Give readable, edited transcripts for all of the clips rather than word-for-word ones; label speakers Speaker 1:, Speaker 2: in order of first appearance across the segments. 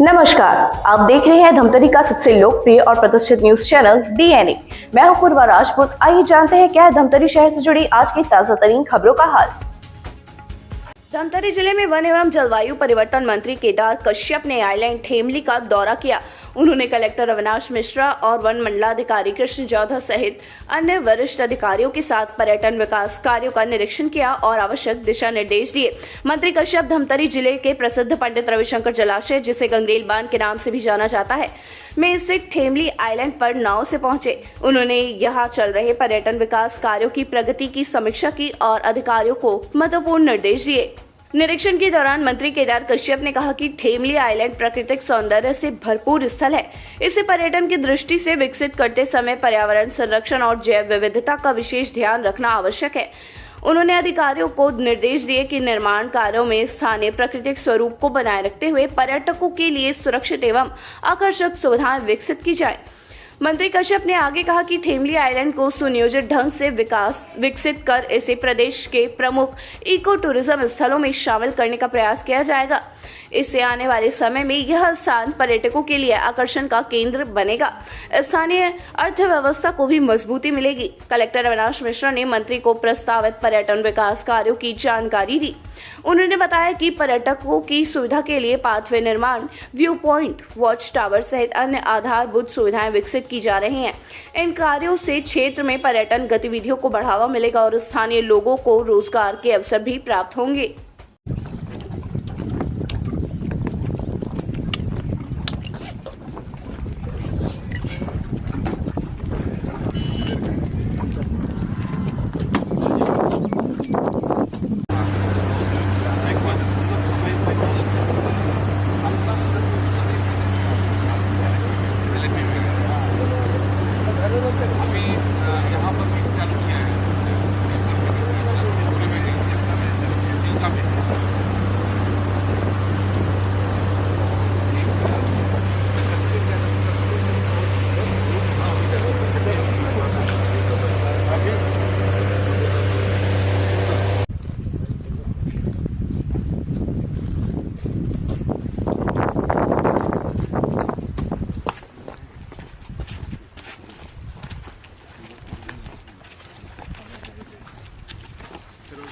Speaker 1: नमस्कार, आप देख रहे हैं धमतरी का सबसे लोकप्रिय और प्रतिष्ठित न्यूज चैनल डीएनए। मैं हूं पूर्वा राजपूत। आइए जानते हैं क्या है धमतरी शहर से जुड़ी आज की ताजा तरीन खबरों का हाल। धमतरी जिले में वन एवं जलवायु परिवर्तन मंत्री केदार कश्यप ने आइलैंड थेमली का दौरा किया। उन्होंने कलेक्टर अविनाश मिश्रा और वन मंडलाधिकारी कृष्ण जौधा सहित अन्य वरिष्ठ अधिकारियों के साथ पर्यटन विकास कार्यों का निरीक्षण किया और आवश्यक दिशा निर्देश दिए। मंत्री कश्यप धमतरी जिले के प्रसिद्ध पंडित रविशंकर जलाशय, जिसे गंगरेल बांध के नाम से भी जाना जाता है, में स्थित थेमली आइलैंड पर नाव से पहुंचे। उन्होंने यहां चल रहे पर्यटन विकास कार्यों की प्रगति की समीक्षा की और अधिकारियों को महत्वपूर्ण निर्देश दिए। निरीक्षण के दौरान मंत्री केदार कश्यप ने कहा कि थेमली आइलैंड प्राकृतिक सौंदर्य से भरपूर स्थल है। इसे पर्यटन की दृष्टि से विकसित करते समय पर्यावरण संरक्षण और जैव विविधता का विशेष ध्यान रखना आवश्यक है। उन्होंने अधिकारियों को निर्देश दिए कि निर्माण कार्यों में स्थानीय प्राकृतिक स्वरूप को बनाए रखते हुए पर्यटकों के लिए सुरक्षित एवं आकर्षक सुविधाएं विकसित की जाए। मंत्री कश्यप ने आगे कहा कि थेमली आइलैंड को सुनियोजित ढंग से विकसित कर इसे प्रदेश के प्रमुख इको टूरिज्म स्थलों में शामिल करने का प्रयास किया जाएगा। इससे आने वाले समय में यह स्थान पर्यटकों के लिए आकर्षण का केंद्र बनेगा। स्थानीय अर्थव्यवस्था को भी मजबूती मिलेगी। कलेक्टर अविनाश मिश्रा ने मंत्री को प्रस्तावित पर्यटन विकास कार्यों की जानकारी दी। उन्होंने बताया कि पर्यटकों की सुविधा के लिए पाथवे निर्माण, व्यू पॉइंट, वॉच टावर सहित अन्य आधारभूत सुविधाएं विकसित की जा रही हैं। इन कार्यों से क्षेत्र में पर्यटन गतिविधियों को बढ़ावा मिलेगा और स्थानीय लोगों को रोजगार के अवसर भी प्राप्त होंगे।
Speaker 2: अभी यहाँ पर भी चालू किया है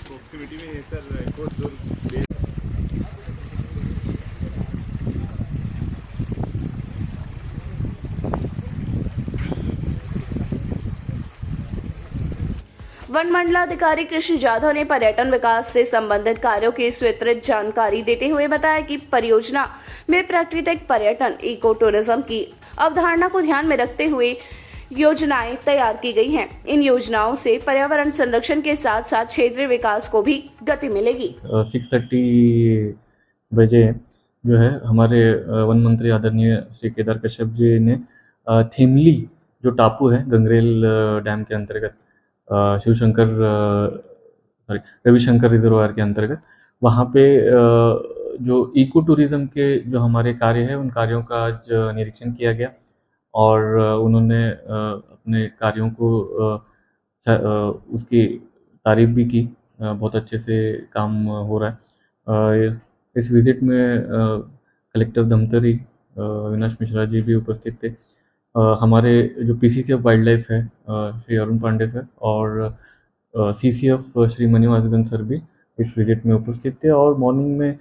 Speaker 2: प्रॉक्सिमिटी में है सर बहुत दूर
Speaker 1: वन मंडलाधिकारी कृष्ण जाधव ने पर्यटन विकास से संबंधित कार्यों की विस्तृत जानकारी देते हुए बताया कि परियोजना में प्राकृतिक पर्यटन, इको टूरिज्म की अवधारणा को ध्यान में रखते हुए योजनाएं तैयार की गई हैं। इन योजनाओं से पर्यावरण संरक्षण के साथ साथ क्षेत्रीय विकास को भी गति मिलेगी।
Speaker 3: 6:30 बजे जो है हमारे वन मंत्री आदरणीय श्री केदार कश्यप जी ने थेमली जो टापू है गंगरेल डैम के अंतर्गत, रविशंकर रिजर्वायर के अंतर्गत, वहाँ पे जो इको टूरिज्म के जो हमारे कार्य हैं उन कार्यों का आज निरीक्षण किया गया और उन्होंने अपने कार्यों को उसकी तारीफ भी की। बहुत अच्छे से काम हो रहा है। इस विज़िट में कलेक्टर धमतरी अविनाश मिश्रा जी भी उपस्थित थे। हमारे जो पीसीसी ऑफ वाइल्ड लाइफ है श्री अरुण पांडे सर और सीसीएफ श्री मणिवासुदेवन सर भी इस विज़िट में उपस्थित थे और मॉर्निंग में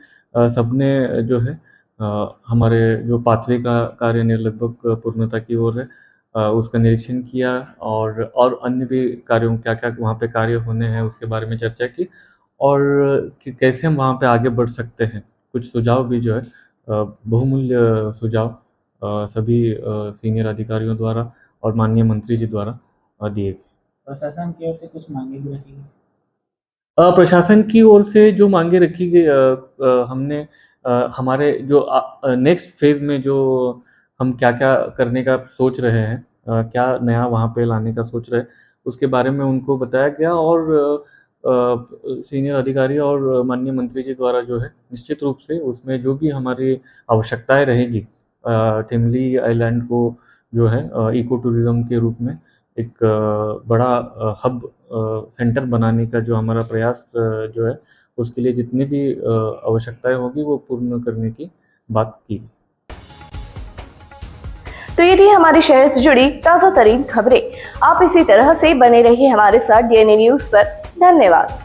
Speaker 3: सबने जो है हमारे जो पाथवे का कार्य लगभग पूर्णता की ओर है, उसका निरीक्षण किया और अन्य भी कार्यों क्या वहाँ पे कार्य होने हैं उसके बारे में चर्चा की और कैसे हम वहाँ पे आगे बढ़ सकते हैं। कुछ सुझाव भी जो है बहुमूल्य सुझाव सभी सीनियर अधिकारियों द्वारा और माननीय मंत्री जी द्वारा दिए गए।
Speaker 4: प्रशासन की ओर से कुछ मांगे भी रखी गई?
Speaker 3: प्रशासन की ओर से जो मांगे रखी गई, हमने हमारे जो नेक्स्ट फेज़ में जो हम क्या-क्या करने का सोच रहे हैं, क्या नया वहाँ पे लाने का सोच रहे हैं, उसके बारे में उनको बताया गया और सीनियर अधिकारी और माननीय मंत्री जी द्वारा जो है निश्चित रूप से उसमें जो भी हमारी आवश्यकताएँ रहेगी, थेमली आइलैंड को जो है इको टूरिज़्म के रूप में एक बड़ा हब सेंटर बनाने का जो हमारा प्रयास जो है उसके लिए जितनी भी आवश्यकताएँ होंगी वो पूर्ण करने की बात की।
Speaker 1: तो ये थी हमारे शहर से जुड़ी ताज़ा तरीन खबरें। आप इसी तरह से बने रहिए हमारे साथ डीएनए न्यूज़ पर। धन्यवाद।